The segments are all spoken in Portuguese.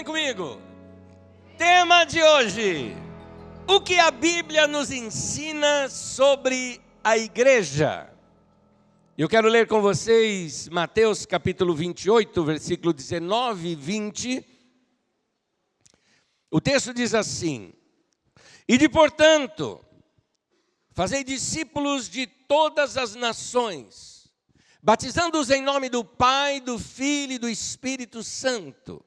Vem comigo. Tema de hoje: o que a Bíblia nos ensina sobre a igreja. Eu quero ler com vocês Mateus capítulo 28, versículo 19 e 20. O texto diz assim: Ide, portanto, fazei discípulos de todas as nações, batizando-os em nome do Pai, do Filho e do Espírito Santo,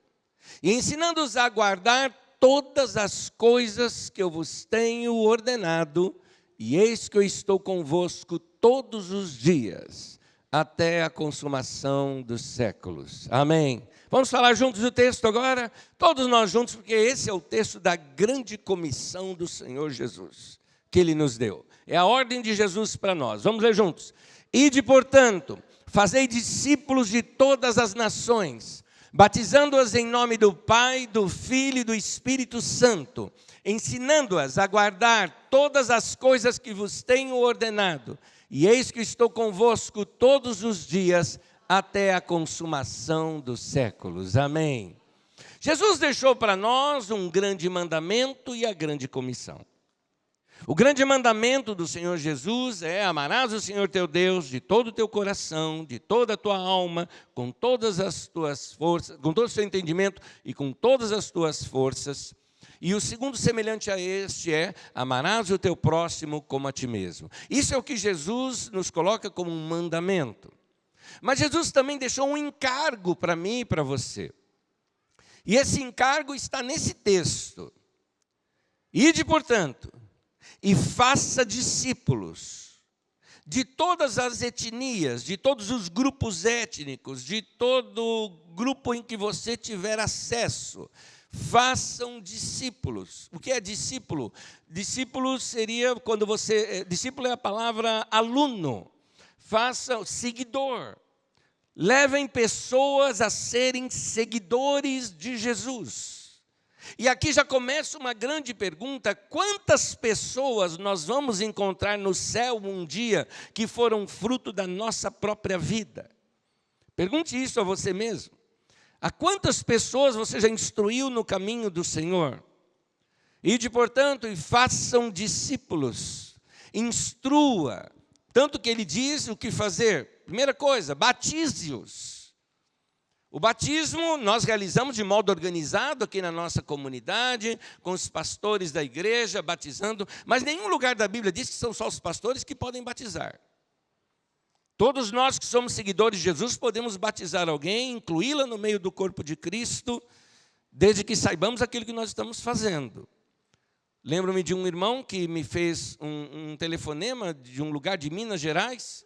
e ensinando-os a guardar todas as coisas que eu vos tenho ordenado, e eis que eu estou convosco todos os dias, até a consumação dos séculos. Amém. Vamos falar juntos o texto agora? Todos nós juntos, porque esse é o texto da grande comissão do Senhor Jesus, que Ele nos deu. É a ordem de Jesus para nós. Vamos ler juntos. Ide, portanto, fazei discípulos de todas as nações, batizando-as em nome do Pai, do Filho e do Espírito Santo, ensinando-as a guardar todas as coisas que vos tenho ordenado. E eis que estou convosco todos os dias, até a consumação dos séculos. Amém. Jesus deixou para nós um grande mandamento e a grande comissão. O grande mandamento do Senhor Jesus é: amarás o Senhor teu Deus de todo o teu coração, de toda a tua alma, com todas as tuas forças, com todo o seu entendimento e com todas as tuas forças. E o segundo, semelhante a este, é: amarás o teu próximo como a ti mesmo. Isso é o que Jesus nos coloca como um mandamento. Mas Jesus também deixou um encargo para mim e para você. E esse encargo está nesse texto. Ide, portanto, e faça discípulos de todas as etnias, de todos os grupos étnicos, de todo grupo em que você tiver acesso. Façam discípulos. O que é discípulo? Discípulo seria quando você... Discípulo é a palavra aluno. Façam seguidor. Levem pessoas a serem seguidores de Jesus. E aqui já começa uma grande pergunta: quantas pessoas nós vamos encontrar no céu um dia que foram fruto da nossa própria vida? Pergunte isso a você mesmo. A quantas pessoas você já instruiu no caminho do Senhor? Ide, portanto, e façam discípulos. Instrua. Tanto que ele diz o que fazer. Primeira coisa, batize-os. O batismo nós realizamos de modo organizado aqui na nossa comunidade, com os pastores da igreja batizando, mas nenhum lugar da Bíblia diz que são só os pastores que podem batizar. Todos nós que somos seguidores de Jesus podemos batizar alguém, incluí-la no meio do corpo de Cristo, desde que saibamos aquilo que nós estamos fazendo. Lembro-me de um irmão que me fez um telefonema de um lugar de Minas Gerais,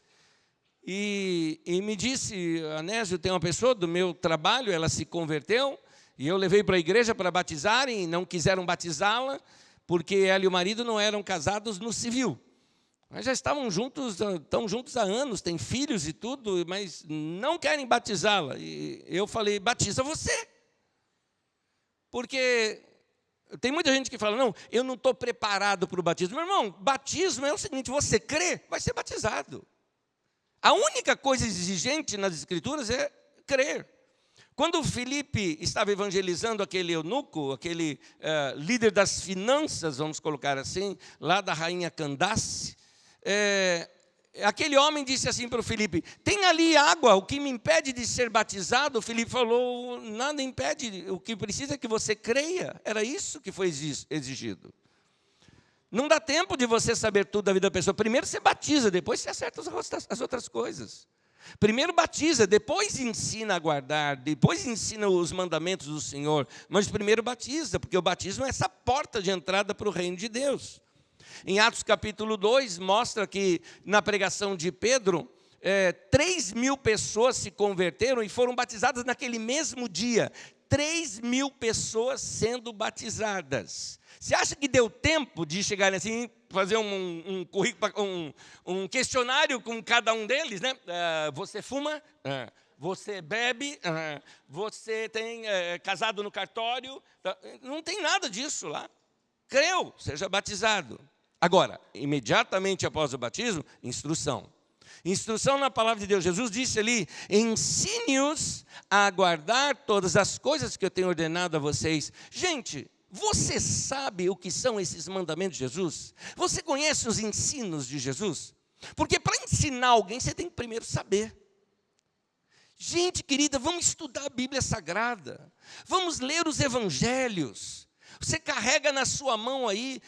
e me disse: Anésio, tem uma pessoa do meu trabalho, ela se converteu, e eu levei para a igreja para batizarem, e não quiseram batizá-la, porque ela e o marido não eram casados no civil. Mas já estão juntos há anos, têm filhos e tudo, mas não querem batizá-la. E eu falei: batiza você. Porque tem muita gente que fala: não, eu não estou preparado para o batismo. Meu irmão, batismo é o seguinte: você crê, vai ser batizado. A única coisa exigente nas Escrituras é crer. Quando Filipe estava evangelizando aquele eunuco, aquele líder das finanças, vamos colocar assim, lá da rainha Candace, aquele homem disse assim para o Filipe: tem ali água, o que me impede de ser batizado? O Filipe falou: nada impede, o que precisa é que você creia. Era isso que foi exigido. Não dá tempo de você saber tudo da vida da pessoa. Primeiro você batiza, depois você acerta as outras coisas. Primeiro batiza, depois ensina a guardar, depois ensina os mandamentos do Senhor. Mas primeiro batiza, porque o batismo é essa porta de entrada para o reino de Deus. Em Atos capítulo 2, mostra que na pregação de Pedro, 3.000 pessoas se converteram e foram batizadas naquele mesmo dia. 3.000 pessoas sendo batizadas. Você acha que deu tempo de chegar assim, fazer um currículo, um questionário com cada um deles, né? Você fuma? Você bebe? Você tem casado no cartório? Não tem nada disso lá. Creu, seja batizado. Agora, imediatamente após o batismo, instrução. Instrução na palavra de Deus. Jesus disse ali, ensine-os a guardar todas as coisas que eu tenho ordenado a vocês. Gente, você sabe o que são esses mandamentos de Jesus? Você conhece os ensinos de Jesus? Porque para ensinar alguém, você tem que primeiro saber. Gente querida, vamos estudar a Bíblia Sagrada. Vamos ler os evangelhos. Você carrega na sua mão aí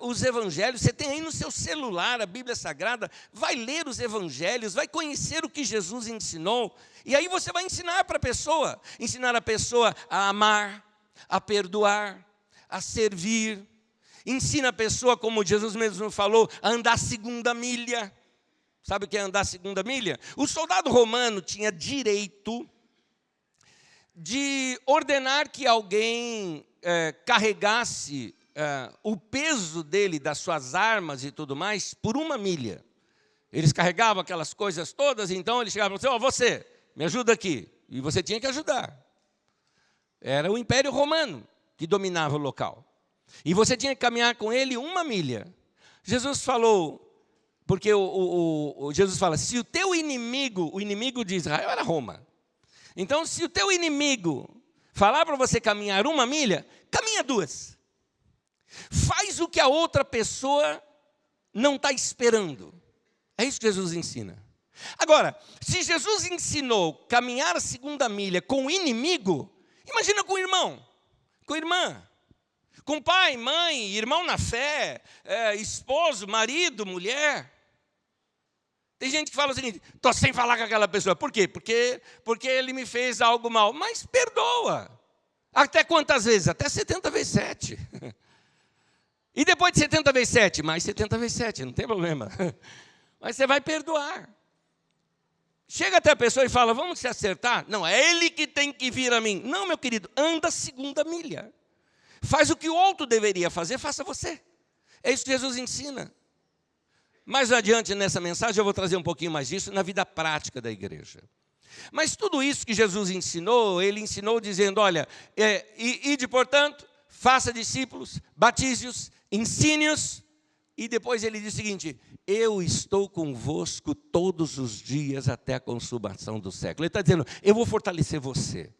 os evangelhos. Você tem aí no seu celular a Bíblia Sagrada. Vai ler os evangelhos, vai conhecer o que Jesus ensinou. E aí você vai ensinar para a pessoa. Ensinar a pessoa a amar, a perdoar, a servir. Ensina a pessoa, como Jesus mesmo falou, a andar a segunda milha. Sabe o que é andar a segunda milha? O soldado romano tinha direito de ordenar que alguém carregasse o peso dele, das suas armas e tudo mais, por 1 milha. Eles carregavam aquelas coisas todas, então eles chegavam e falavam, você, me ajuda aqui. E você tinha que ajudar. Era o Império Romano que dominava o local. E você tinha que caminhar com ele 1 milha. Jesus falou, porque Jesus fala, se o teu inimigo, o inimigo de Israel era Roma. Então, se o teu inimigo falar para você caminhar 1 milha, caminha 2. Faz o que a outra pessoa não está esperando. É isso que Jesus ensina. Agora, se Jesus ensinou caminhar a segunda milha com o inimigo, imagina com o irmão, com a irmã, com pai, mãe, irmão na fé, esposo, marido, mulher. Tem gente que fala o seguinte, estou sem falar com aquela pessoa. Por quê? Porque ele me fez algo mal. Mas perdoa. Até quantas vezes? Até 70 vezes 7. E depois de 70 vezes 7? Mais 70 vezes 7, não tem problema. Mas você vai perdoar. Chega até a pessoa e fala, vamos se acertar? Não, é ele que tem que vir a mim. Não, meu querido, anda a segunda milha. Faz o que o outro deveria fazer, faça você. É isso que Jesus ensina. Mais adiante nessa mensagem eu vou trazer um pouquinho mais disso na vida prática da igreja. Mas tudo isso que Jesus ensinou, ele ensinou dizendo, olha, ide, portanto, faça discípulos, batize-os, ensine-os, e depois ele diz o seguinte, eu estou convosco todos os dias até a consumação do século. Ele está dizendo, eu vou fortalecer você.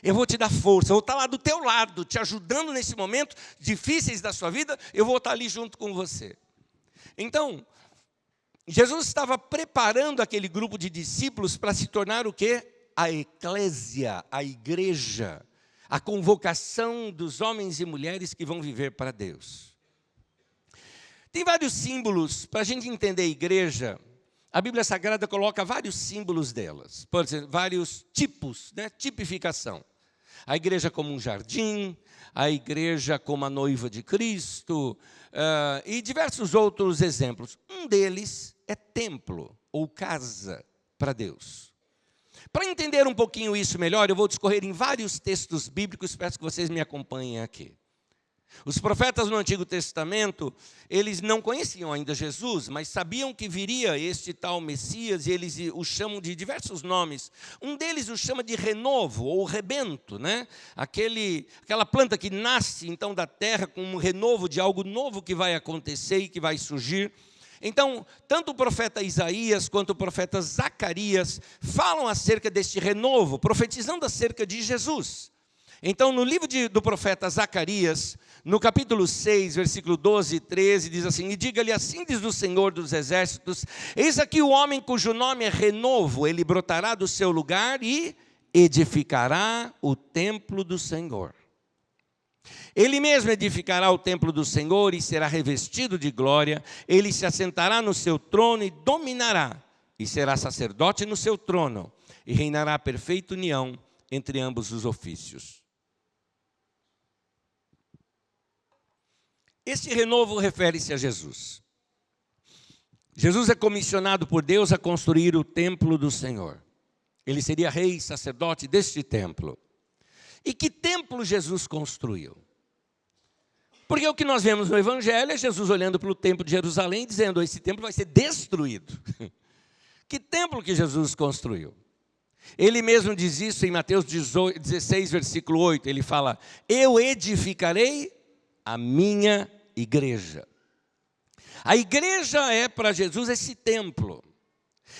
Eu vou te dar força, eu vou estar lá do teu lado, te ajudando nesse momento difíceis da sua vida, eu vou estar ali junto com você. Então, Jesus estava preparando aquele grupo de discípulos para se tornar o quê? A eclésia, a igreja, a convocação dos homens e mulheres que vão viver para Deus. Tem vários símbolos, para a gente entender a igreja, a Bíblia Sagrada coloca vários símbolos delas, por exemplo, vários tipos, né? Tipificação. A igreja como um jardim, a igreja como a noiva de Cristo, e diversos outros exemplos. Um deles é templo ou casa para Deus. Para entender um pouquinho isso melhor, eu vou discorrer em vários textos bíblicos, peço que vocês me acompanhem aqui. Os profetas no Antigo Testamento, eles não conheciam ainda Jesus, mas sabiam que viria este tal Messias, e eles o chamam de diversos nomes. Um deles o chama de renovo, ou rebento, né? Aquela planta que nasce então da terra com um renovo de algo novo que vai acontecer e que vai surgir. Então, tanto o profeta Isaías quanto o profeta Zacarias falam acerca deste renovo, profetizando acerca de Jesus. Então, no livro do profeta Zacarias, no capítulo 6, versículo 12 e 13, diz assim, e diga-lhe assim diz o Senhor dos Exércitos, eis aqui o homem cujo nome é renovo, ele brotará do seu lugar e edificará o templo do Senhor. Ele mesmo edificará o templo do Senhor e será revestido de glória, ele se assentará no seu trono e dominará, e será sacerdote no seu trono, e reinará a perfeita união entre ambos os ofícios. Este renovo refere-se a Jesus. Jesus é comissionado por Deus a construir o templo do Senhor. Ele seria rei e sacerdote deste templo. E que templo Jesus construiu? Porque o que nós vemos no Evangelho é Jesus olhando para o templo de Jerusalém e dizendo, esse templo vai ser destruído. Que templo que Jesus construiu? Ele mesmo diz isso em Mateus 16, versículo 8. Ele fala, eu edificarei a minha igreja. A igreja é para Jesus esse templo.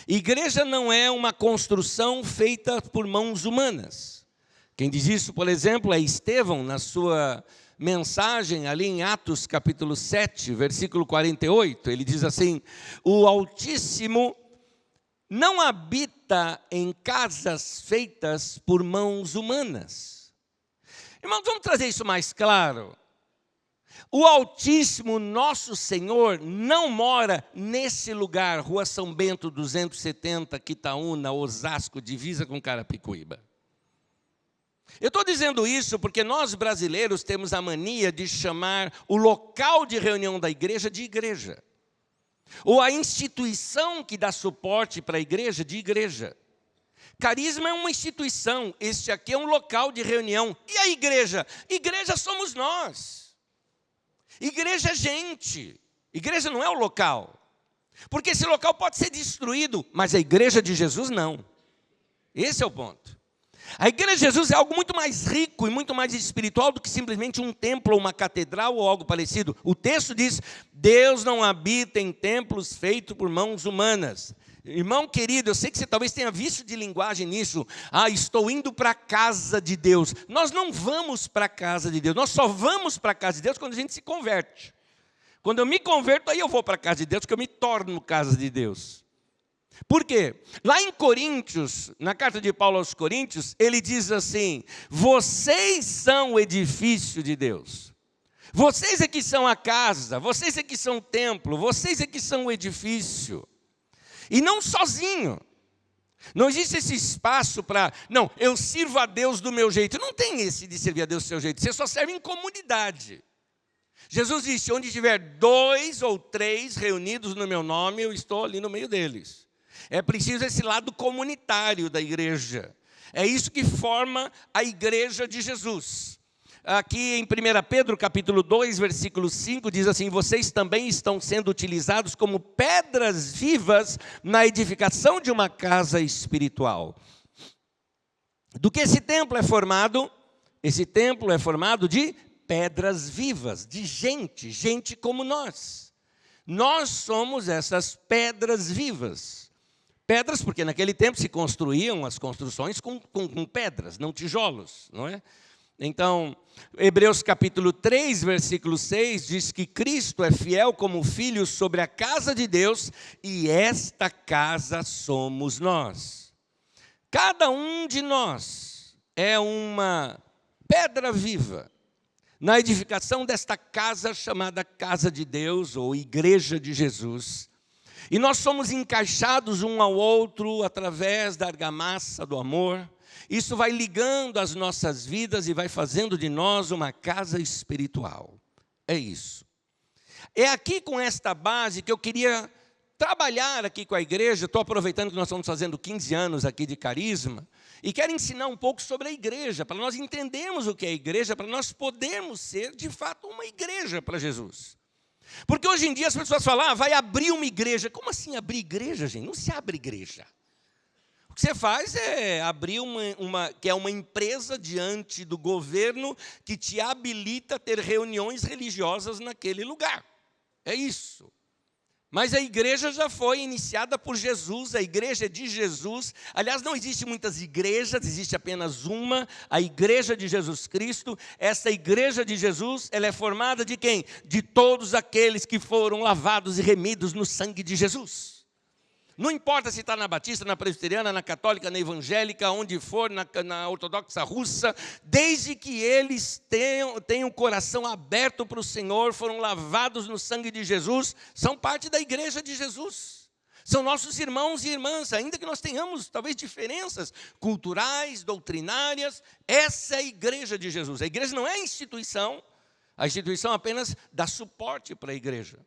Igreja não é uma construção feita por mãos humanas. Quem diz isso, por exemplo, é Estevão, na sua mensagem ali em Atos capítulo 7, versículo 48. Ele diz assim: o Altíssimo não habita em casas feitas por mãos humanas. Irmãos, vamos trazer isso mais claro. O Altíssimo, nosso Senhor, não mora nesse lugar, Rua São Bento 270, Quitaúna, Osasco, divisa com Carapicuíba. Eu estou dizendo isso porque nós brasileiros temos a mania de chamar o local de reunião da igreja de igreja. Ou a instituição que dá suporte para a igreja de igreja. Carisma é uma instituição, este aqui é um local de reunião. E a igreja? Igreja somos nós. Igreja é gente. Igreja não é o local. Porque esse local pode ser destruído, mas a igreja de Jesus não. Esse é o ponto. A igreja de Jesus é algo muito mais rico e muito mais espiritual do que simplesmente um templo, ou uma catedral ou algo parecido. O texto diz: Deus não habita em templos feitos por mãos humanas. Irmão querido, eu sei que você talvez tenha vício de linguagem nisso. Estou indo para a casa de Deus. Nós não vamos para a casa de Deus. Nós só vamos para a casa de Deus quando a gente se converte. Quando eu me converto, aí eu vou para a casa de Deus, porque eu me torno casa de Deus. Por quê? Lá em Coríntios, na carta de Paulo aos Coríntios, ele diz assim: vocês são o edifício de Deus. Vocês é que são a casa, vocês é que são o templo, vocês é que são o edifício. E não sozinho. Não existe esse espaço para, não, eu sirvo a Deus do meu jeito. Não tem esse de servir a Deus do seu jeito. Você só serve em comunidade. Jesus disse: onde tiver 2 ou 3 reunidos no meu nome, eu estou ali no meio deles. É preciso esse lado comunitário da igreja. É isso que forma a igreja de Jesus. Aqui em 1 Pedro capítulo 2, versículo 5, diz assim: vocês também estão sendo utilizados como pedras vivas na edificação de uma casa espiritual. Do que esse templo é formado? Esse templo é formado de pedras vivas, de gente como nós. Nós somos essas pedras vivas. Pedras, porque naquele tempo se construíam as construções com pedras, não tijolos, não é? Então, Hebreus capítulo 3, versículo 6, diz que Cristo é fiel como filho sobre a casa de Deus, e esta casa somos nós. Cada um de nós é uma pedra viva na edificação desta casa chamada casa de Deus, ou igreja de Jesus. E nós somos encaixados um ao outro através da argamassa do amor. Isso vai ligando as nossas vidas e vai fazendo de nós uma casa espiritual. É isso. É aqui com esta base que eu queria trabalhar aqui com a igreja. Estou aproveitando que nós estamos fazendo 15 anos aqui de carisma. E quero ensinar um pouco sobre a igreja, para nós entendermos o que é a igreja, para nós podermos ser, de fato, uma igreja para Jesus. Porque hoje em dia as pessoas falam: vai abrir uma igreja. Como assim abrir igreja, gente? Não se abre igreja. O que você faz é abrir que é uma empresa diante do governo que te habilita a ter reuniões religiosas naquele lugar. É isso. Mas a igreja já foi iniciada por Jesus, a igreja é de Jesus. Aliás, não existe muitas igrejas, existe apenas uma, a igreja de Jesus Cristo. Essa igreja de Jesus, ela é formada de quem? De todos aqueles que foram lavados e remidos no sangue de Jesus. Não importa se está na batista, na presbiteriana, na católica, na evangélica, onde for, na ortodoxa russa, desde que eles tenham o coração aberto para o Senhor, foram lavados no sangue de Jesus, são parte da igreja de Jesus. São nossos irmãos e irmãs, ainda que nós tenhamos talvez diferenças culturais, doutrinárias, essa é a igreja de Jesus. A igreja não é a instituição apenas dá suporte para a igreja.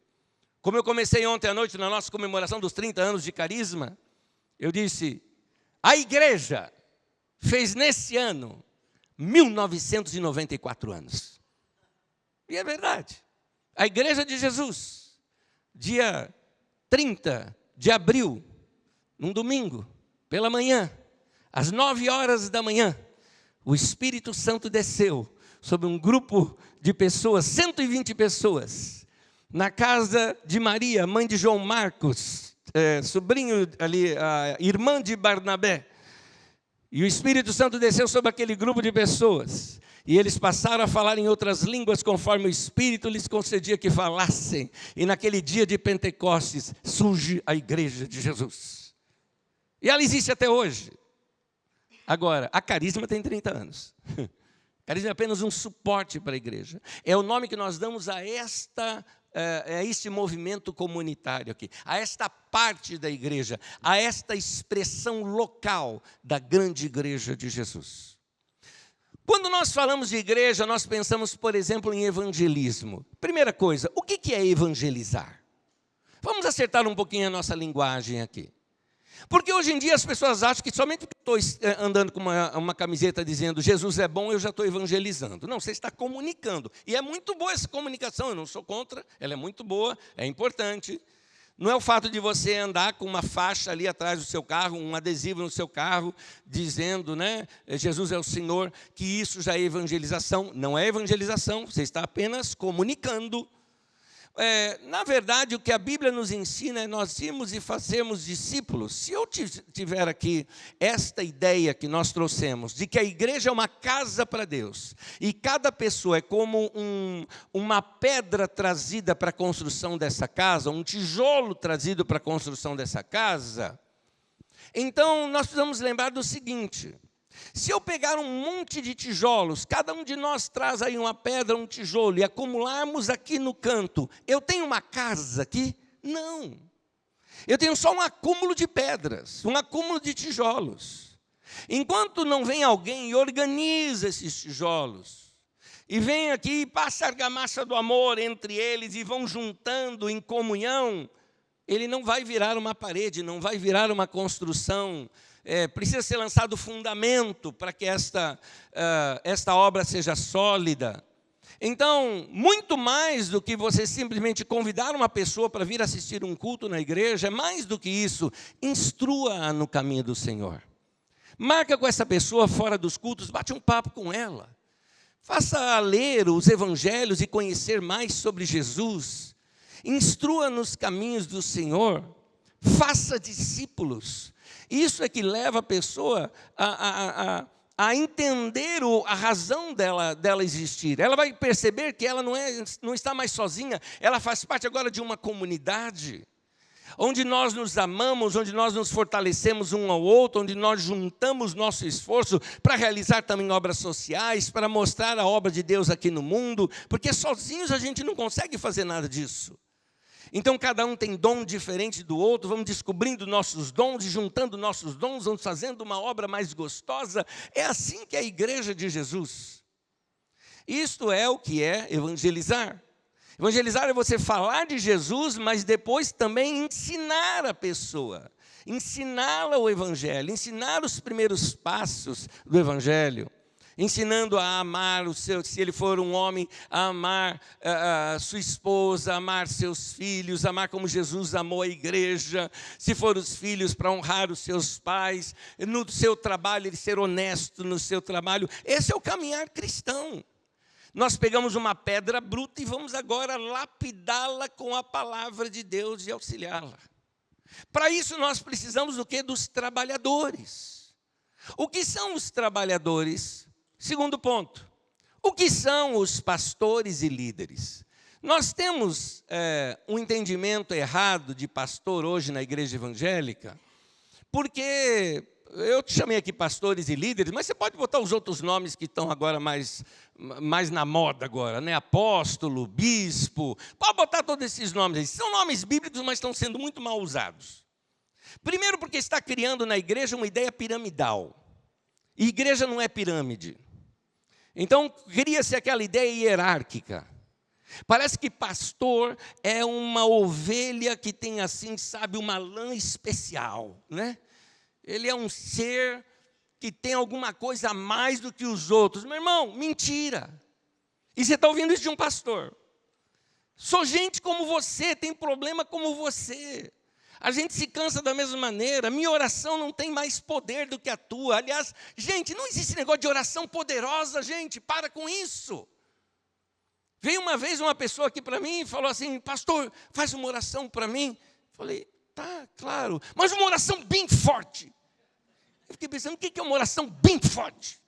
Como eu comecei ontem à noite na nossa comemoração dos 30 anos de carisma, eu disse: a igreja fez nesse ano 1994 anos. E é verdade. A igreja de Jesus, dia 30 de abril, num domingo, pela manhã, às 9 horas da manhã, o Espírito Santo desceu sobre um grupo de pessoas, 120 pessoas, na casa de Maria, mãe de João Marcos, sobrinho ali, a irmã de Barnabé. E o Espírito Santo desceu sobre aquele grupo de pessoas. E eles passaram a falar em outras línguas conforme o Espírito lhes concedia que falassem. E naquele dia de Pentecostes surge a igreja de Jesus. E ela existe até hoje. Agora, a Carisma tem 30 anos. Carisma é apenas um suporte para a igreja. É o nome que nós damos a este movimento comunitário aqui, a esta parte da igreja, a esta expressão local da grande igreja de Jesus. Quando nós falamos de igreja, nós pensamos, por exemplo, em evangelismo. Primeira coisa, o que é evangelizar? Vamos acertar um pouquinho a nossa linguagem aqui. Porque hoje em dia as pessoas acham que somente porque estou andando com uma camiseta dizendo Jesus é bom, eu já estou evangelizando. Não, você está comunicando. E é muito boa essa comunicação, eu não sou contra, ela é muito boa, é importante. Não é o fato de você andar com uma faixa ali atrás do seu carro, um adesivo no seu carro, dizendo, né, Jesus é o Senhor, que isso já é evangelização. Não é evangelização, você está apenas comunicando. Na verdade, o que a Bíblia nos ensina é nós irmos e fazermos discípulos. Se eu tiver aqui esta ideia que nós trouxemos, de que a igreja é uma casa para Deus, e cada pessoa é como uma pedra trazida para a construção dessa casa, um tijolo trazido para a construção dessa casa, então nós precisamos lembrar do seguinte: se eu pegar um monte de tijolos, cada um de nós traz aí uma pedra, um tijolo, e acumularmos aqui no canto, eu tenho uma casa aqui? Não. Eu tenho só um acúmulo de pedras, um acúmulo de tijolos. Enquanto não vem alguém e organiza esses tijolos, e vem aqui e passa a argamassa do amor entre eles e vão juntando em comunhão, ele não vai virar uma parede, não vai virar uma construção. Precisa ser lançado fundamento para que esta obra seja sólida. Então, muito mais do que você simplesmente convidar uma pessoa para vir assistir um culto na igreja, é mais do que isso, instrua-a no caminho do Senhor. Marca com essa pessoa fora dos cultos, bate um papo com ela. Faça-a ler os evangelhos e conhecer mais sobre Jesus. Instrua nos caminhos do Senhor. Faça discípulos. Isso é que leva a pessoa a entender a razão dela existir. Ela vai perceber que ela não está mais sozinha, ela faz parte agora de uma comunidade, onde nós nos amamos, onde nós nos fortalecemos um ao outro, onde nós juntamos nosso esforço para realizar também obras sociais, para mostrar a obra de Deus aqui no mundo, porque sozinhos a gente não consegue fazer nada disso. Então, cada um tem dom diferente do outro, vamos descobrindo nossos dons e juntando nossos dons, vamos fazendo uma obra mais gostosa. É assim que é a igreja de Jesus. Isto é o que é evangelizar. Evangelizar é você falar de Jesus, mas depois também ensinar a pessoa, ensiná-la o evangelho, ensinar os primeiros passos do evangelho. Ensinando a amar se ele for um homem, a amar a sua esposa, a amar seus filhos, amar como Jesus amou a igreja. Se for os filhos, para honrar os seus pais. No seu trabalho, ele ser honesto no seu trabalho. Esse é o caminhar cristão. Nós pegamos uma pedra bruta e vamos agora lapidá-la com a palavra de Deus e auxiliá-la. Para isso nós precisamos do quê? Dos trabalhadores. O que são os trabalhadores? Segundo ponto, o que são os pastores e líderes? Nós temos um entendimento errado de pastor hoje na igreja evangélica, porque eu te chamei aqui pastores e líderes, mas você pode botar os outros nomes que estão agora mais na moda agora, né? Apóstolo, bispo, pode botar todos esses nomes aí. São nomes bíblicos, mas estão sendo muito mal usados. Primeiro porque está criando na igreja uma ideia piramidal. E igreja não é pirâmide. Então, cria-se aquela ideia hierárquica. Parece que pastor é uma ovelha que tem assim, sabe, uma lã especial, né? Ele é um ser que tem alguma coisa a mais do que os outros. Meu irmão, mentira. E você está ouvindo isso de um pastor. Sou gente como você, tem problema como você. A gente se cansa da mesma maneira. Minha oração não tem mais poder do que a tua. Aliás, gente, não existe negócio de oração poderosa, gente. Para com isso. Veio uma vez uma pessoa aqui para mim e falou assim: pastor, faz uma oração para mim. Falei, Tá, claro. Mas uma oração bem forte. Eu fiquei pensando, o que é uma oração bem forte?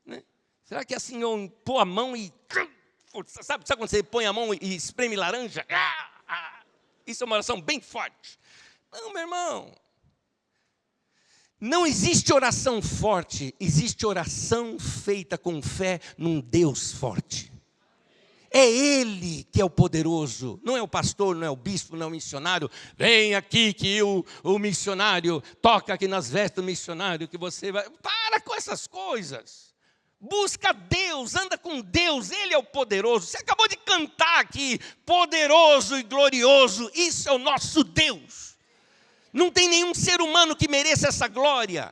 Né? Será que é assim, eu pôr a mão e... Sabe quando você põe a mão e espreme laranja? Isso é uma oração bem forte. Não, meu irmão. Não existe oração forte, existe oração feita com fé num Deus forte. É Ele que é o poderoso, não é o pastor, não é o bispo, não é o missionário. Vem aqui que o missionário toca aqui nas vestes do missionário, que você vai... Para com essas coisas. Busca Deus, anda com Deus, Ele é o poderoso. Você acabou de cantar aqui, poderoso e glorioso, isso é o nosso Deus. Não tem nenhum ser humano que mereça essa glória.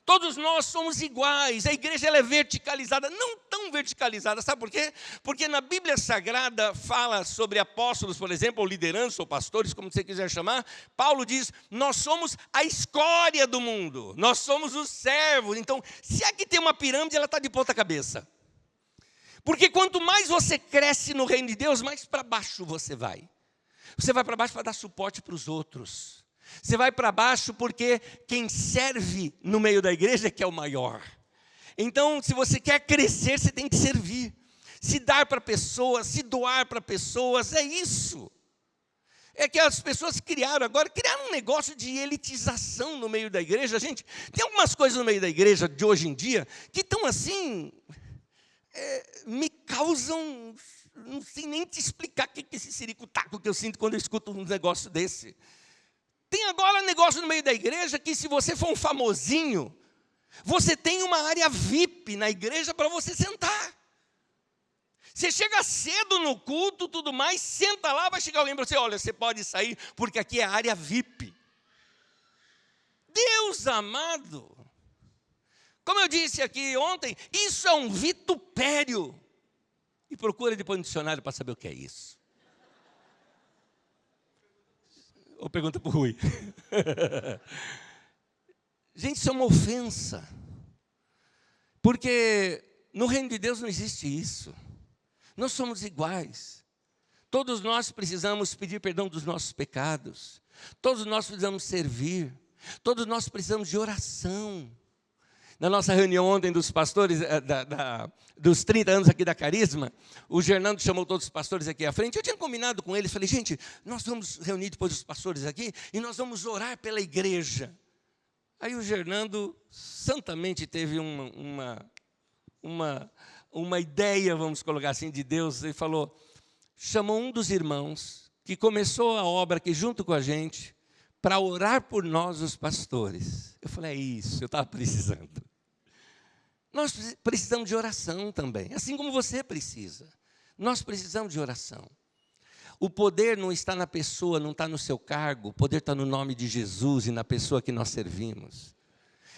Todos nós somos iguais, a igreja ela é verticalizada, não tão verticalizada, sabe por quê? Porque na Bíblia Sagrada fala sobre apóstolos, por exemplo, ou liderança, ou pastores, como você quiser chamar. Paulo diz, nós somos a escória do mundo, nós somos os servos. Então, se aqui tem uma pirâmide, ela está de ponta cabeça. Porque quanto mais você cresce no reino de Deus, mais para baixo você vai. Você vai para baixo para dar suporte para os outros. Você vai para baixo porque quem serve no meio da igreja é que é o maior. Então, se você quer crescer, você tem que servir. Se dar para pessoas, se doar para pessoas, é isso. É que as pessoas criaram um negócio de elitização no meio da igreja. Gente, tem algumas coisas no meio da igreja de hoje em dia que estão assim, me causam, não sei nem te explicar o que é esse ciricutaco que eu sinto quando eu escuto um negócio desse. Tem agora um negócio no meio da igreja que se você for um famosinho, você tem uma área VIP na igreja para você sentar. Você chega cedo no culto, tudo mais, senta lá, vai chegar alguém para você, olha, você pode sair, porque aqui é a área VIP. Deus amado, como eu disse aqui ontem, isso é um vitupério. E procura depois no dicionário para saber o que é isso. Ou pergunta para o Rui. Gente, isso é uma ofensa. Porque no reino de Deus não existe isso. Nós somos iguais. Todos nós precisamos pedir perdão dos nossos pecados. Todos nós precisamos servir. Todos nós precisamos de oração. Na nossa reunião ontem dos pastores, dos 30 anos aqui da Carisma, o Gernando chamou todos os pastores aqui à frente. Eu tinha combinado com eles, falei, gente, nós vamos reunir depois os pastores aqui e nós vamos orar pela igreja. Aí o Gernando santamente teve uma ideia, vamos colocar assim, de Deus, e falou, chamou um dos irmãos que começou a obra aqui junto com a gente para orar por nós, os pastores. Eu falei, é isso, eu estava precisando. Nós precisamos de oração também, assim como você precisa. Nós precisamos de oração. O poder não está na pessoa, não está no seu cargo, o poder está no nome de Jesus e na pessoa que nós servimos.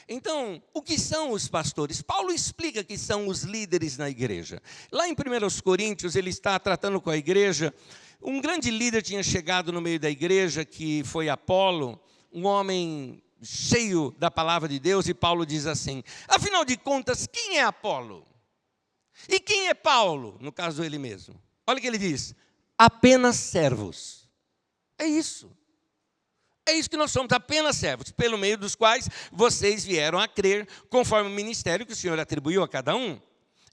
Então, o que são os pastores? Paulo explica que são os líderes na igreja. Lá em 1 Coríntios, ele está tratando com a igreja. Um grande líder tinha chegado no meio da igreja, que foi Apolo, um homem cheio da palavra de Deus, e Paulo diz assim, afinal de contas, quem é Apolo? E quem é Paulo? No caso, ele mesmo. Olha o que ele diz, apenas servos. É isso. É isso que nós somos, apenas servos, pelo meio dos quais vocês vieram a crer, conforme o ministério que o Senhor atribuiu a cada um.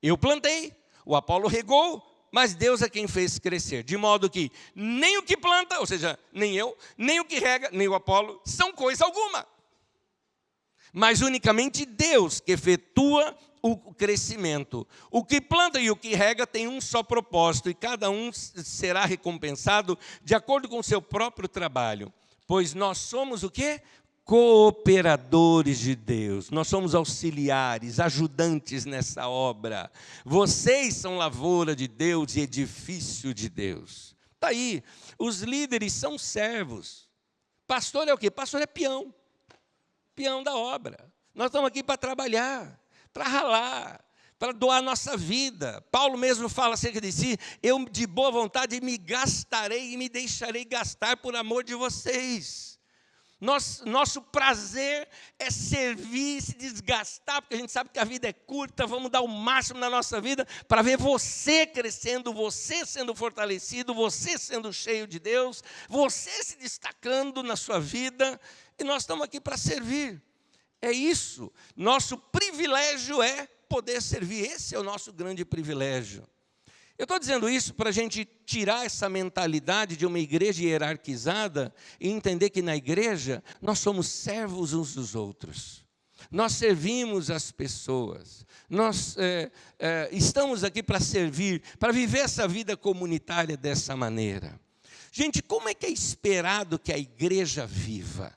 Eu plantei, o Apolo regou, mas Deus é quem fez crescer. De modo que nem o que planta, ou seja, nem eu, nem o que rega, nem o Apolo, são coisa alguma. Mas unicamente Deus que efetua o crescimento. O que planta e o que rega tem um só propósito, e cada um será recompensado de acordo com o seu próprio trabalho. Pois nós somos o quê? Cooperadores de Deus, nós somos auxiliares, ajudantes nessa obra. Vocês são lavoura de Deus e edifício de Deus. Está aí, os líderes são servos. Pastor é o quê? Pastor é peão, peão da obra. Nós estamos aqui para trabalhar, para ralar, para doar nossa vida. Paulo mesmo fala acerca de si, eu de boa vontade me gastarei e me deixarei gastar por amor de vocês. Nosso prazer é servir, se desgastar, porque a gente sabe que a vida é curta, vamos dar o máximo na nossa vida para ver você crescendo, você sendo fortalecido, você sendo cheio de Deus, você se destacando na sua vida, e nós estamos aqui para servir. É isso, nosso privilégio é poder servir, esse é o nosso grande privilégio. Eu estou dizendo isso para a gente tirar essa mentalidade de uma igreja hierarquizada e entender que na igreja nós somos servos uns dos outros. Nós servimos as pessoas. Nós estamos aqui para servir, para viver essa vida comunitária dessa maneira. Gente, como é que é esperado que a igreja viva?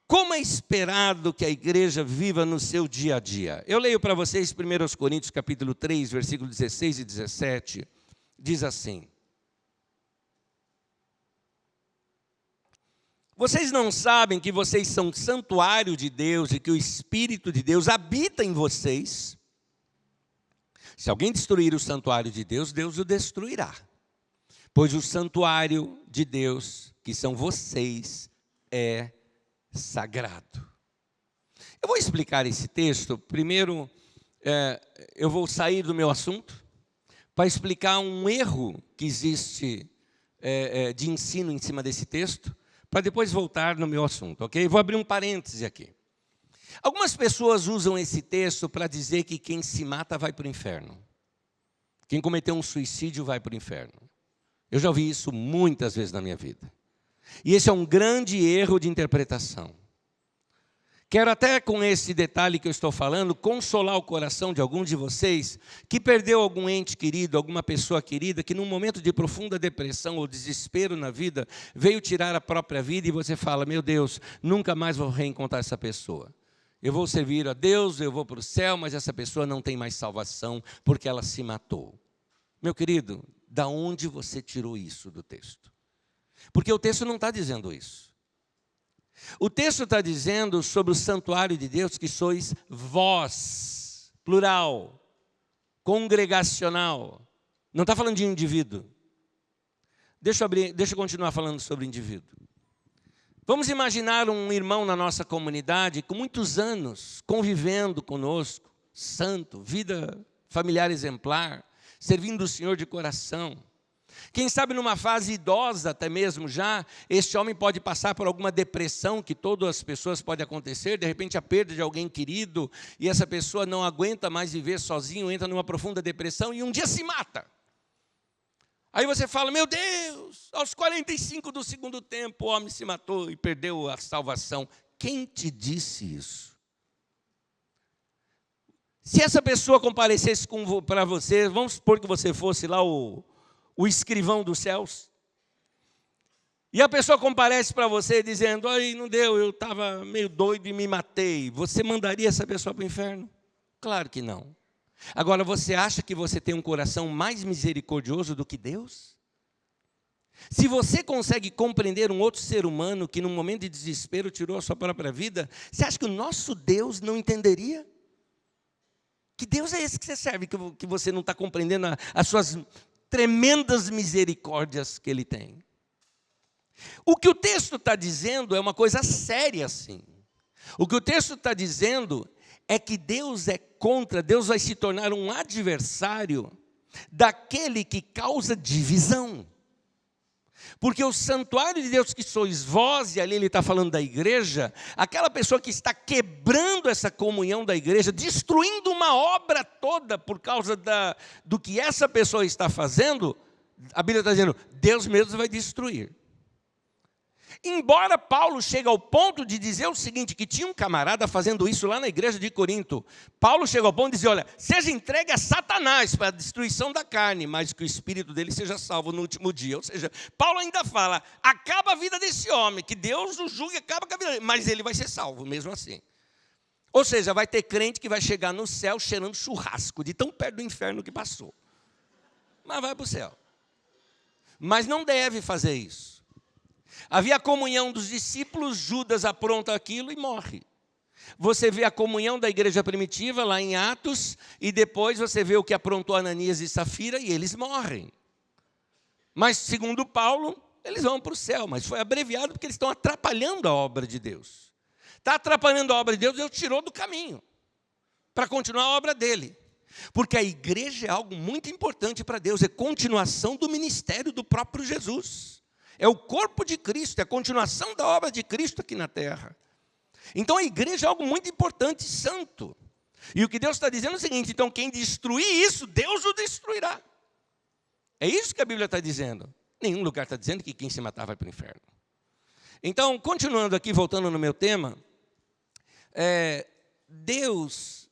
Como é esperado que a igreja viva no seu dia a dia? Eu leio para vocês 1 Coríntios capítulo 3, versículos 16 e 17. Diz assim: vocês não sabem que vocês são santuário de Deus e que o Espírito de Deus habita em vocês? Se alguém destruir o santuário de Deus, Deus o destruirá. Pois o santuário de Deus, que são vocês, é sagrado. Eu vou explicar esse texto. Primeiro, eu vou sair do meu assunto para explicar um erro que existe de ensino em cima desse texto, para depois voltar no meu assunto, ok? Vou abrir um parêntese aqui. Algumas pessoas usam esse texto para dizer que quem se mata vai para o inferno. Quem cometeu um suicídio vai para o inferno. Eu já ouvi isso muitas vezes na minha vida. E esse é um grande erro de interpretação. Quero até com esse detalhe que eu estou falando, consolar o coração de alguns de vocês que perdeu algum ente querido, alguma pessoa querida, que num momento de profunda depressão ou desespero na vida, veio tirar a própria vida e você fala, meu Deus, nunca mais vou reencontrar essa pessoa. Eu vou servir a Deus, eu vou para o céu, mas essa pessoa não tem mais salvação porque ela se matou. Meu querido, da onde você tirou isso do texto? Porque o texto não está dizendo isso. O texto está dizendo sobre o santuário de Deus que sois vós, plural, congregacional. Não está falando de indivíduo. Deixa eu continuar falando sobre indivíduo. Vamos imaginar um irmão na nossa comunidade com muitos anos convivendo conosco, santo, vida familiar exemplar, servindo o Senhor de coração. Quem sabe numa fase idosa até mesmo já, este homem pode passar por alguma depressão que todas as pessoas podem acontecer, de repente a perda de alguém querido, e essa pessoa não aguenta mais viver sozinho, entra numa profunda depressão e um dia se mata. Aí você fala, meu Deus, aos 45 do segundo tempo o homem se matou e perdeu a salvação. Quem te disse isso? Se essa pessoa comparecesse para você, vamos supor que você fosse lá o escrivão dos céus, e a pessoa comparece para você dizendo, ai, não deu, eu estava meio doido e me matei. Você mandaria essa pessoa para o inferno? Claro que não. Agora, você acha que você tem um coração mais misericordioso do que Deus? Se você consegue compreender um outro ser humano que num momento de desespero tirou a sua própria vida, você acha que o nosso Deus não entenderia? Que Deus é esse que você serve, que você não está compreendendo as suas tremendas misericórdias que Ele tem? O que o texto está dizendo é uma coisa séria, sim. O que o texto está dizendo é que Deus é contra, Deus vai se tornar um adversário daquele que causa divisão. Porque o santuário de Deus que sois vós, e ali ele está falando da igreja, aquela pessoa que está quebrando essa comunhão da igreja, destruindo uma obra toda por causa do que essa pessoa está fazendo, a Bíblia está dizendo, Deus mesmo vai destruir. Embora Paulo chegue ao ponto de dizer o seguinte, que tinha um camarada fazendo isso lá na igreja de Corinto. Paulo chegou ao ponto de dizer, olha, seja entregue a Satanás para a destruição da carne, mas que o espírito dele seja salvo no último dia. Ou seja, Paulo ainda fala, acaba a vida desse homem, que Deus o julgue, acaba com a vida dele, mas ele vai ser salvo mesmo assim. Ou seja, vai ter crente que vai chegar no céu cheirando churrasco, de tão perto do inferno que passou. Mas vai para o céu. Mas não deve fazer isso. Havia a comunhão dos discípulos, Judas apronta aquilo e morre. Você vê a comunhão da igreja primitiva lá em Atos, e depois você vê o que aprontou Ananias e Safira, e eles morrem. Mas, segundo Paulo, eles vão para o céu, mas foi abreviado porque eles estão atrapalhando a obra de Deus. Está atrapalhando a obra de Deus, Deus tirou do caminho para continuar a obra dele. Porque a igreja é algo muito importante para Deus, é continuação do ministério do próprio Jesus. É o corpo de Cristo, é a continuação da obra de Cristo aqui na terra. Então a igreja é algo muito importante e santo. E o que Deus está dizendo é o seguinte, então quem destruir isso, Deus o destruirá. É isso que a Bíblia está dizendo. Nenhum lugar está dizendo que quem se matar vai para o inferno. Então, continuando aqui, voltando no meu tema, Deus,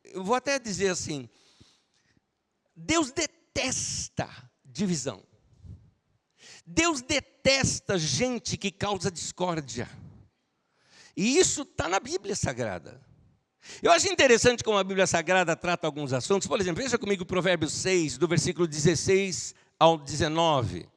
eu vou até dizer assim, Deus detesta divisão. Deus detesta gente que causa discórdia. E isso está na Bíblia Sagrada. Eu acho interessante como a Bíblia Sagrada trata alguns assuntos. Por exemplo, veja comigo Provérbios 6, do versículo 16 ao 19.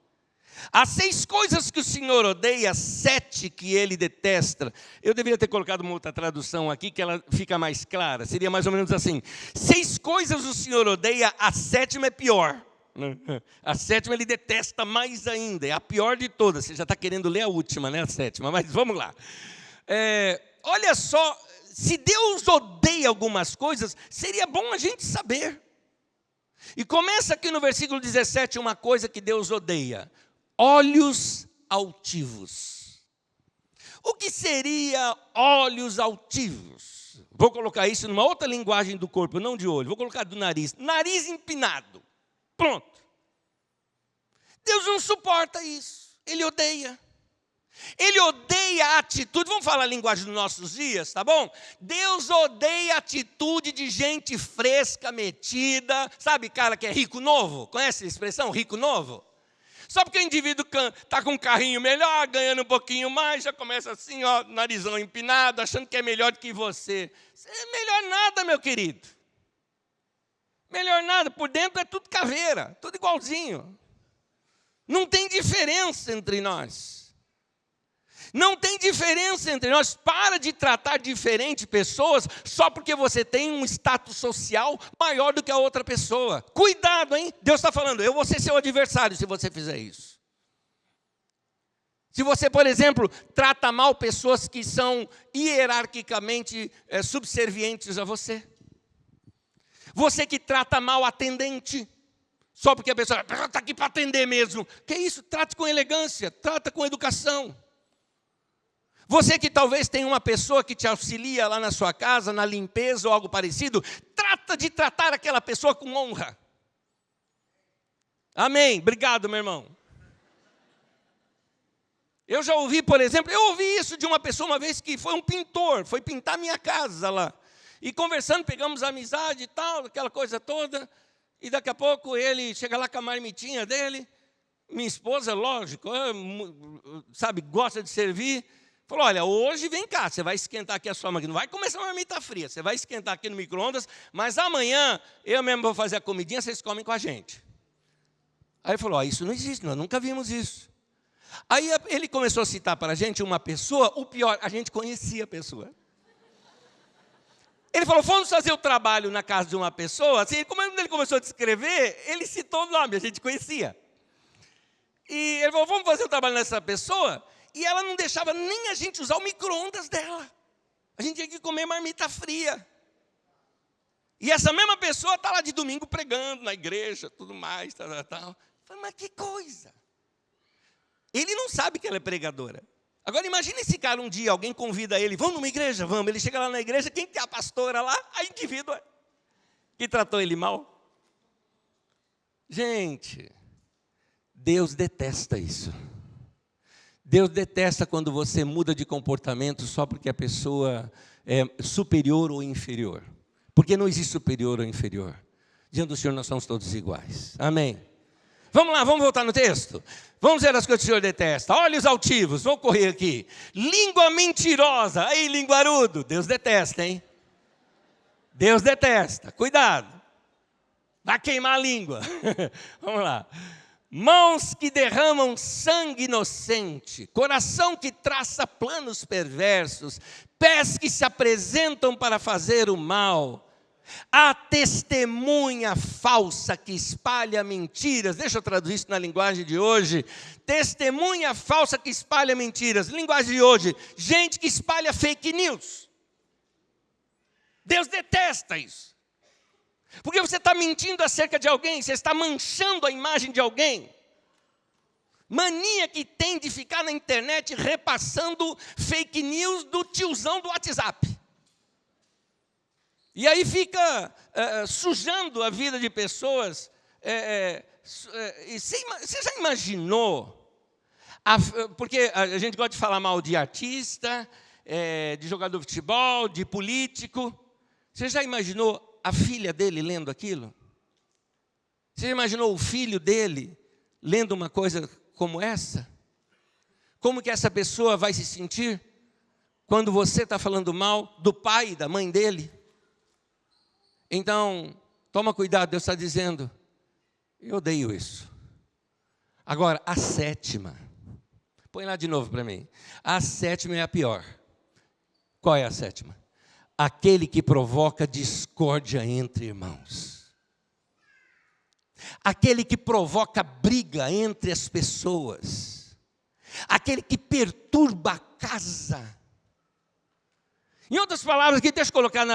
Há 6 coisas que o Senhor odeia, 7 que Ele detesta. Eu deveria ter colocado uma outra tradução aqui, que ela fica mais clara. Seria mais ou menos assim. 6 coisas o Senhor odeia, a 7ª é pior. A 7ª Ele detesta mais ainda, é a pior de todas. Você já está querendo ler a última, né? A 7ª, mas vamos lá. Olha só, se Deus odeia algumas coisas, seria bom a gente saber. E começa aqui no versículo 17 uma coisa que Deus odeia. Olhos altivos. O que seria olhos altivos? Vou colocar isso numa outra linguagem do corpo, não de olho. Vou colocar do nariz. Nariz empinado. Pronto. Deus não suporta isso. Ele odeia. Ele odeia a atitude, vamos falar a linguagem dos nossos dias, tá bom? Deus odeia a atitude de gente fresca, metida. Sabe cara que é rico novo? Conhece a expressão rico novo? Só porque o indivíduo está com um carrinho melhor, ganhando um pouquinho mais, já começa assim, ó, narizão empinado, achando que é melhor do que você. É melhor nada, meu querido. Melhor nada, por dentro é tudo caveira, tudo igualzinho. Não tem diferença entre nós. Não tem diferença entre nós. Para de tratar diferente pessoas só porque você tem um status social maior do que a outra pessoa. Cuidado, hein? Deus está falando, eu vou ser seu adversário se você fizer isso. Se você, por exemplo, trata mal pessoas que são hierarquicamente subservientes a você. Você que trata mal atendente, só porque a pessoa está aqui para atender mesmo. Que isso? Trate com elegância, trata com educação. Você que talvez tenha uma pessoa que te auxilia lá na sua casa, na limpeza ou algo parecido, trata de tratar aquela pessoa com honra. Amém. Obrigado, meu irmão. Eu já ouvi, por exemplo, eu ouvi isso de uma pessoa uma vez que foi um pintor, foi pintar minha casa lá. E conversando, pegamos amizade e tal, aquela coisa toda. E daqui a pouco ele chega lá com a marmitinha dele. Minha esposa, lógico, sabe, gosta de servir. Falou, olha, hoje vem cá, você vai esquentar aqui a sua máquina. Não vai começar uma marmita fria, você vai esquentar aqui no micro-ondas, mas amanhã eu mesmo vou fazer a comidinha, vocês comem com a gente. Aí ele falou, isso não existe, nós nunca vimos isso. Aí ele começou a citar para a gente uma pessoa, o pior, a gente conhecia a pessoa. Ele falou, fomos fazer o trabalho na casa de uma pessoa, assim, como ele começou a descrever, ele citou o nome, a gente conhecia. E ele falou, vamos fazer o trabalho nessa pessoa, e ela não deixava nem a gente usar o micro-ondas dela. A gente tinha que comer marmita fria. E essa mesma pessoa está lá de domingo pregando na igreja, tudo mais, tal. Eu falei, mas que coisa. Ele não sabe que ela é pregadora. Agora imagine esse cara um dia, alguém convida ele, vamos numa igreja? Vamos. Ele chega lá na igreja, quem que é a pastora lá? A indivídua que tratou ele mal. Gente, Deus detesta isso. Deus detesta quando você muda de comportamento só porque a pessoa é superior ou inferior. Porque não existe superior ou inferior. Diante do Senhor nós somos todos iguais. Amém. Vamos lá, vamos voltar no texto. Vamos ver as coisas que o Senhor detesta. Olhos altivos, vou correr aqui. Língua mentirosa. Aí, linguarudo. Deus detesta, hein? Deus detesta. Cuidado. Vai queimar a língua. Vamos lá. Mãos que derramam sangue inocente, coração que traça planos perversos, pés que se apresentam para fazer o mal, A testemunha falsa que espalha mentiras. Deixa eu traduzir isso na linguagem de hoje. Testemunha falsa que espalha mentiras. Linguagem de hoje. Gente que espalha fake news. Deus detesta isso. Porque você está mentindo acerca de alguém. Você está manchando a imagem de alguém. Mania que tem de ficar na internet repassando fake news do tiozão do WhatsApp. E aí fica sujando a vida de pessoas. Você já imaginou? Porque a gente gosta de falar mal de artista, de jogador de futebol, de político. Você já imaginou a filha dele lendo aquilo? Você já imaginou o filho dele lendo uma coisa como essa? Como que essa pessoa vai se sentir quando você está falando mal do pai e da mãe dele? Então, toma cuidado, Deus está dizendo, eu odeio isso. Agora, a sétima, põe lá de novo para mim. A sétima é a pior. Qual é a sétima? Aquele que provoca discórdia entre irmãos. Aquele que provoca briga entre as pessoas. Aquele que perturba a casa. Em outras palavras, aqui deixa eu colocar,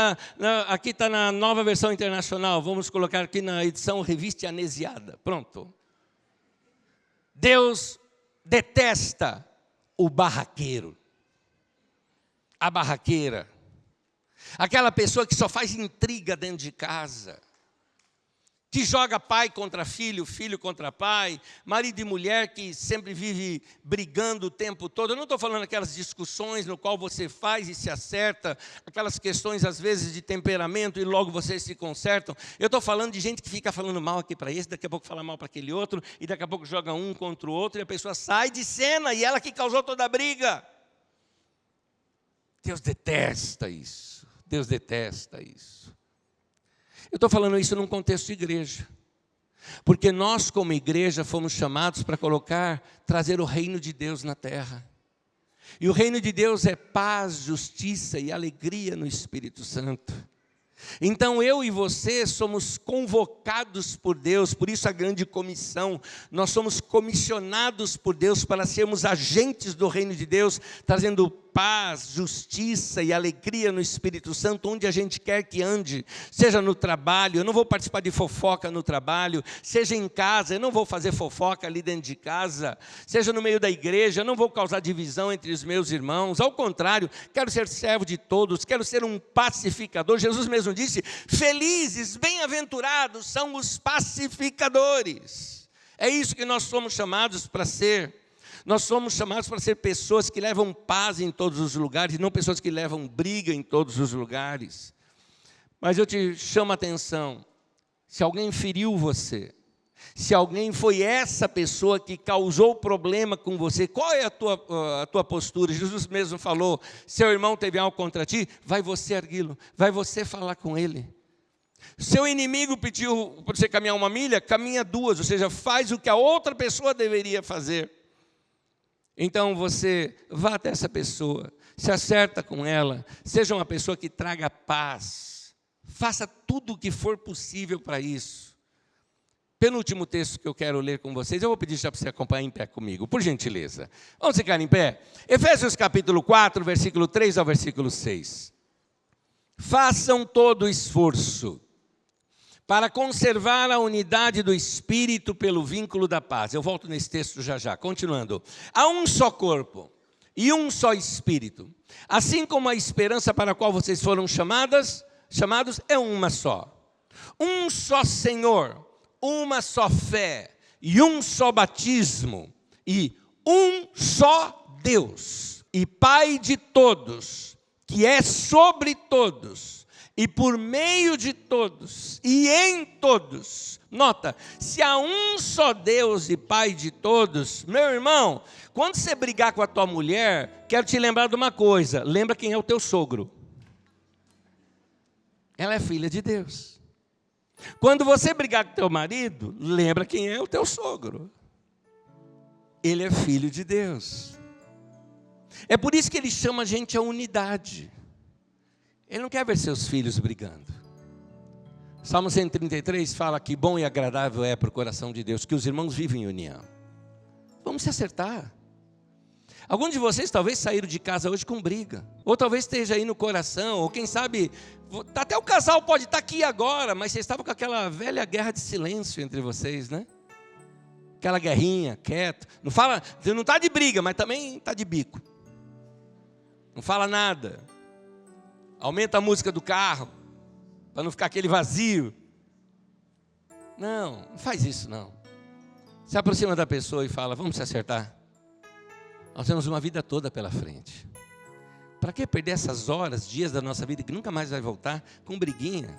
aqui está na Nova Versão Internacional, vamos colocar aqui na edição Revista Anesiada, pronto. Deus detesta o barraqueiro, a barraqueira, aquela pessoa que só faz intriga dentro de casa, que joga pai contra filho, filho contra pai, marido e mulher que sempre vive brigando o tempo todo. Eu não estou falando aquelas discussões no qual você faz e se acerta, aquelas questões às vezes de temperamento e logo vocês se consertam. Eu estou falando de gente que fica falando mal aqui para esse, daqui a pouco fala mal para aquele outro, e daqui a pouco joga um contra o outro, e a pessoa sai de cena, e ela que causou toda a briga. Deus detesta isso, Deus detesta isso. Eu estou falando isso num contexto de igreja, porque nós como igreja fomos chamados para trazer o reino de Deus na terra. E o reino de Deus é paz, justiça e alegria no Espírito Santo. Então eu e você somos convocados por Deus, por isso a grande comissão. Nós somos comissionados por Deus para sermos agentes do reino de Deus, trazendo paz, justiça e alegria no Espírito Santo, onde a gente quer que ande, seja no trabalho. Eu não vou participar de fofoca no trabalho, seja em casa, eu não vou fazer fofoca ali dentro de casa, seja no meio da igreja, eu não vou causar divisão entre os meus irmãos, ao contrário, quero ser servo de todos, quero ser um pacificador. Jesus mesmo disse, felizes, bem-aventurados são os pacificadores. É isso que nós somos chamados para ser. Nós somos chamados para ser pessoas que levam paz em todos os lugares, e não pessoas que levam briga em todos os lugares. Mas eu te chamo a atenção, se alguém feriu você, se alguém foi essa pessoa que causou problema com você, qual é a tua postura? Jesus mesmo falou, seu irmão teve algo contra ti, vai você erguê-lo, vai você falar com ele. Seu inimigo pediu para você caminhar 1 milha, caminha 2, ou seja, faz o que a outra pessoa deveria fazer. Então você vá até essa pessoa, se acerta com ela, seja uma pessoa que traga paz, faça tudo o que for possível para isso. Penúltimo texto que eu quero ler com vocês, eu vou pedir já para você acompanhar em pé comigo, por gentileza. Vamos ficar em pé? Efésios capítulo 4, versículo 3 ao versículo 6. Façam todo o esforço para conservar a unidade do Espírito pelo vínculo da paz. Eu volto nesse texto já, continuando. Há um só corpo e um só Espírito, assim como a esperança para a qual vocês foram chamados é uma só. Um só Senhor, uma só fé e um só batismo, e um só Deus e Pai de todos, que é sobre todos, e por meio de todos, e em todos. Nota, se há um só Deus e Pai de todos, meu irmão, quando você brigar com a tua mulher, quero te lembrar de uma coisa, lembra quem é o teu sogro. Ela é filha de Deus. Quando você brigar com teu marido, lembra quem é o teu sogro. Ele é filho de Deus. É por isso que ele chama a gente à unidade. Ele não quer ver seus filhos brigando. Salmo 133 fala que bom e agradável é para o coração de Deus que os irmãos vivem em união. Vamos se acertar. Alguns de vocês talvez saíram de casa hoje com briga, ou talvez esteja aí no coração, ou quem sabe, até o casal pode estar aqui agora, mas vocês estavam com aquela velha guerra de silêncio entre vocês, né? Aquela guerrinha, quieto. Não fala, você não está de briga, mas também está de bico. Não fala nada. Aumenta a música do carro, para não ficar aquele vazio. Não faz isso não. Se aproxima da pessoa e fala, vamos se acertar. Nós temos uma vida toda pela frente. Para que perder essas horas, dias da nossa vida que nunca mais vai voltar com briguinha?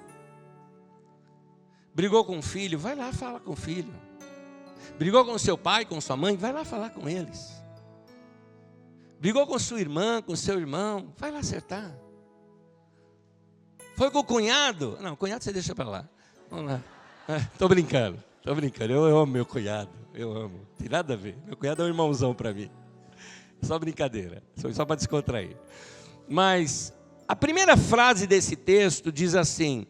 Brigou com o filho, vai lá fala com o filho. Brigou com seu pai, com sua mãe, vai lá falar com eles. Brigou com sua irmã, com seu irmão, vai lá acertar. Foi com o cunhado? Não, cunhado você deixa para lá. Vamos lá. Estou brincando. Eu amo meu cunhado, eu amo. Tem nada a ver. Meu cunhado é um irmãozão para mim. Só brincadeira, só para descontrair. Mas a primeira frase desse texto diz assim: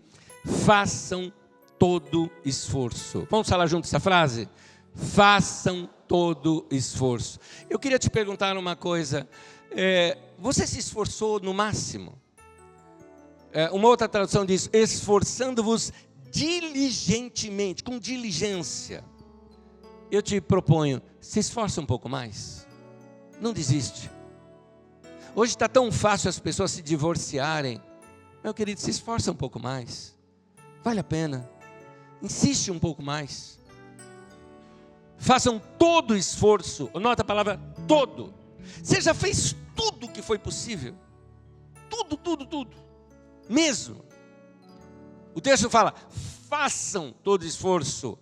façam todo esforço. Vamos falar junto essa frase? Façam todo esforço. Eu queria te perguntar uma coisa. Você se esforçou no máximo? Uma outra tradução diz, esforçando-vos diligentemente, com diligência. Eu te proponho, se esforça um pouco mais. Não desiste. Hoje está tão fácil as pessoas se divorciarem. Meu querido, se esforça um pouco mais. Vale a pena. Insiste um pouco mais. Façam todo o esforço. Nota a palavra todo. Você já fez tudo o que foi possível. Tudo. Mesmo. O texto fala, façam todo o esforço.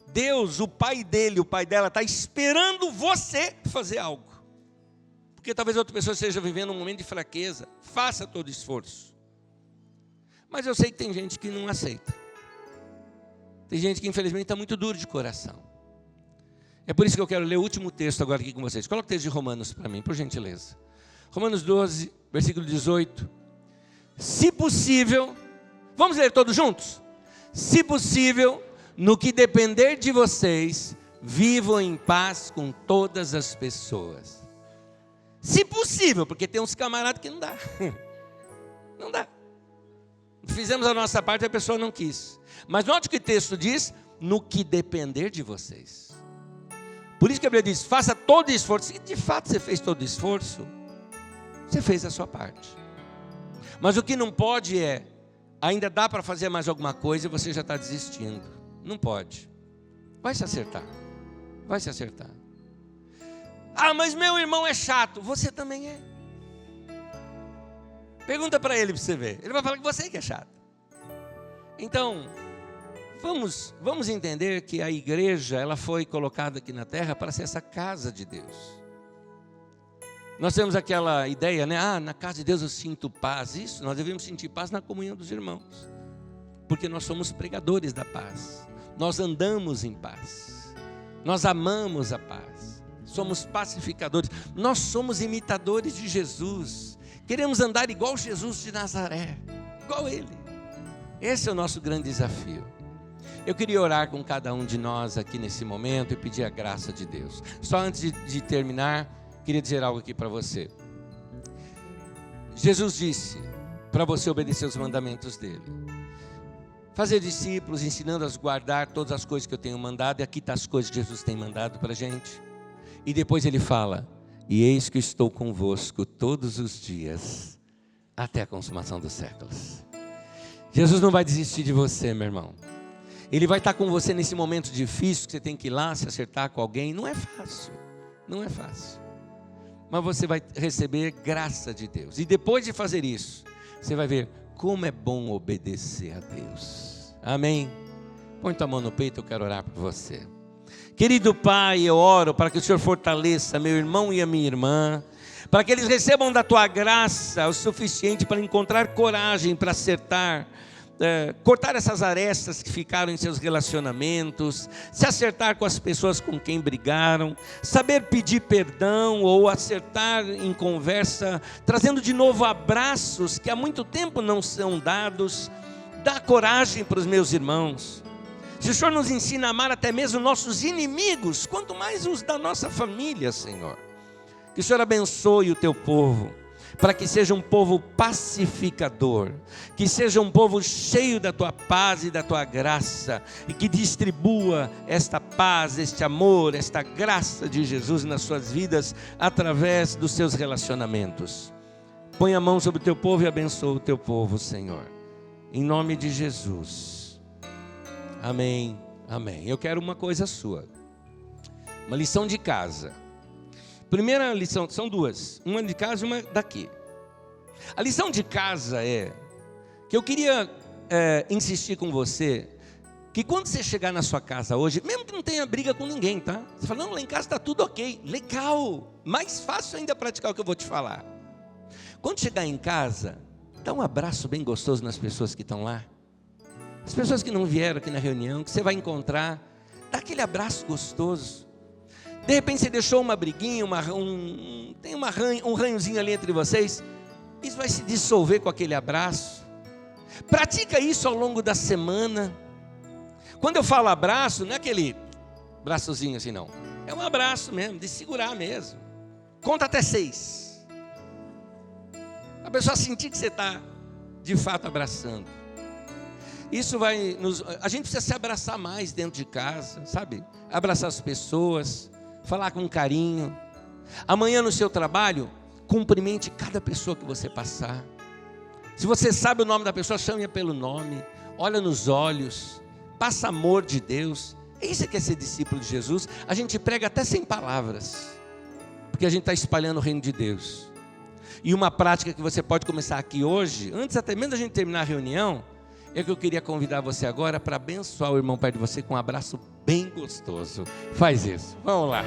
Deus, o pai dele, o pai dela, está esperando você fazer algo. Porque talvez outra pessoa esteja vivendo um momento de fraqueza. Faça todo o esforço. Mas eu sei que tem gente que não aceita. Tem gente que infelizmente está muito duro de coração. É por isso que eu quero ler o último texto agora aqui com vocês. Coloca o texto de Romanos para mim, por gentileza. Romanos 12, versículo 18. Se possível, vamos ler todos juntos? Se possível, no que depender de vocês, vivam em paz com todas as pessoas. Se possível, porque tem uns camaradas que não dá. Não dá. Fizemos a nossa parte e a pessoa não quis. Mas note que o texto diz, no que depender de vocês. Por isso que a Bíblia diz, faça todo esforço. Se de fato você fez todo esforço, você fez a sua parte. Mas o que não pode ainda dá para fazer mais alguma coisa e você já está desistindo. Não pode. Vai se acertar. Vai se acertar. Ah, mas meu irmão é chato. Você também é. Pergunta para ele você ver. Ele vai falar que você que é chato. Então, vamos entender que a igreja, ela foi colocada aqui na terra para ser essa casa de Deus. Nós temos aquela ideia, né? Ah, na casa de Deus eu sinto paz. Isso, nós devemos sentir paz na comunhão dos irmãos. Porque nós somos pregadores da paz. Nós andamos em paz. Nós amamos a paz. Somos pacificadores. Nós somos imitadores de Jesus. Queremos andar igual Jesus de Nazaré. Igual Ele. Esse é o nosso grande desafio. Eu queria orar com cada um de nós aqui nesse momento e pedir a graça de Deus. Só antes de terminar, queria dizer algo aqui para você. Jesus disse para você obedecer os mandamentos dele. Fazer discípulos, ensinando a guardar todas as coisas que eu tenho mandado. E aqui estão as coisas que Jesus tem mandado para a gente. E depois ele fala, e eis que estou convosco todos os dias, até a consumação dos séculos. Jesus não vai desistir de você, meu irmão. Ele vai estar com você nesse momento difícil, que você tem que ir lá se acertar com alguém. Não é fácil, não é fácil. Mas você vai receber graça de Deus. E depois de fazer isso, você vai ver como é bom obedecer a Deus. Amém? Põe tua mão no peito, eu quero orar por você. Querido Pai, eu oro para que o Senhor fortaleça meu irmão e a minha irmã, para que eles recebam da Tua graça o suficiente para encontrar coragem para acertar, cortar essas arestas que ficaram em seus relacionamentos, se acertar com as pessoas com quem brigaram, saber pedir perdão ou acertar em conversa, trazendo de novo abraços que há muito tempo não são dados. dá coragem para os meus irmãos. Se o Senhor nos ensina a amar até mesmo nossos inimigos, quanto mais os da nossa família, Senhor. Que o Senhor abençoe o teu povo, para que seja um povo pacificador, que seja um povo cheio da tua paz e da tua graça, e que distribua esta paz, este amor, esta graça de Jesus nas suas vidas, através dos seus relacionamentos. Põe a mão sobre o teu povo e abençoa o teu povo, Senhor, em nome de Jesus. Amém, amém. Eu quero uma coisa sua, uma lição de casa. Primeira lição, são duas, uma de casa e uma daqui. A lição de casa é que eu queria insistir com você, que quando você chegar na sua casa hoje, mesmo que não tenha briga com ninguém, tá? Você fala, não, lá em casa está tudo ok, legal, mais fácil ainda praticar o que eu vou te falar. Quando chegar em casa, dá um abraço bem gostoso nas pessoas que estão lá. As pessoas que não vieram aqui na reunião, que você vai encontrar, dá aquele abraço gostoso. De repente você deixou uma briguinha, tem um ranhozinho ali entre vocês, isso vai se dissolver com aquele abraço. Pratica isso ao longo da semana. Quando eu falo abraço, não é aquele braçozinho assim não, é um abraço mesmo, de segurar mesmo. Conta até 6. A pessoa sentir que você está de fato abraçando. Isso vai a gente precisa se abraçar mais dentro de casa, sabe? Abraçar as pessoas, falar com carinho. Amanhã no seu trabalho, cumprimente cada pessoa que você passar. Se você sabe o nome da pessoa, chame-a pelo nome, olha nos olhos, passa amor de Deus. Isso que é ser discípulo de Jesus. A gente prega até sem palavras, porque a gente está espalhando o reino de Deus. E uma prática que você pode começar aqui hoje, antes até mesmo da gente terminar a reunião, é que eu queria convidar você agora para abençoar o irmão perto de você com um abraço bem gostoso. Faz isso, vamos lá.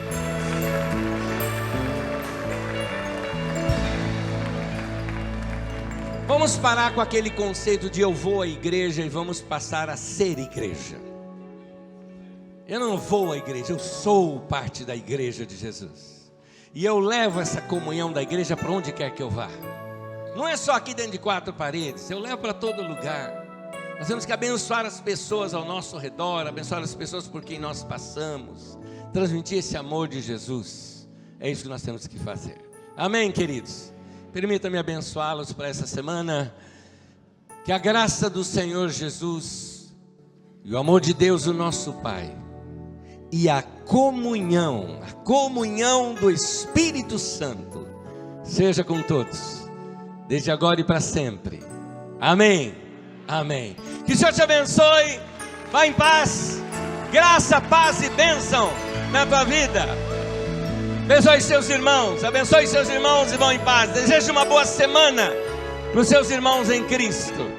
Vamos parar com aquele conceito de eu vou à igreja e vamos passar a ser igreja. Eu não vou à igreja, eu sou parte da igreja de Jesus. E eu levo essa comunhão da igreja para onde quer que eu vá. Não é só aqui dentro de 4 paredes, eu levo para todo lugar. Nós temos que abençoar as pessoas ao nosso redor, abençoar as pessoas por quem nós passamos, transmitir esse amor de Jesus. É isso que nós temos que fazer. Amém, queridos? Permita-me abençoá-los para essa semana. Que a graça do Senhor Jesus e o amor de Deus, o nosso Pai, e a comunhão do Espírito Santo seja com todos, desde agora e para sempre. Amém, amém. Que o Senhor te abençoe, vá em paz, graça, paz e bênção na tua vida. Abençoe seus irmãos e vão em paz. Desejo uma boa semana para os seus irmãos em Cristo.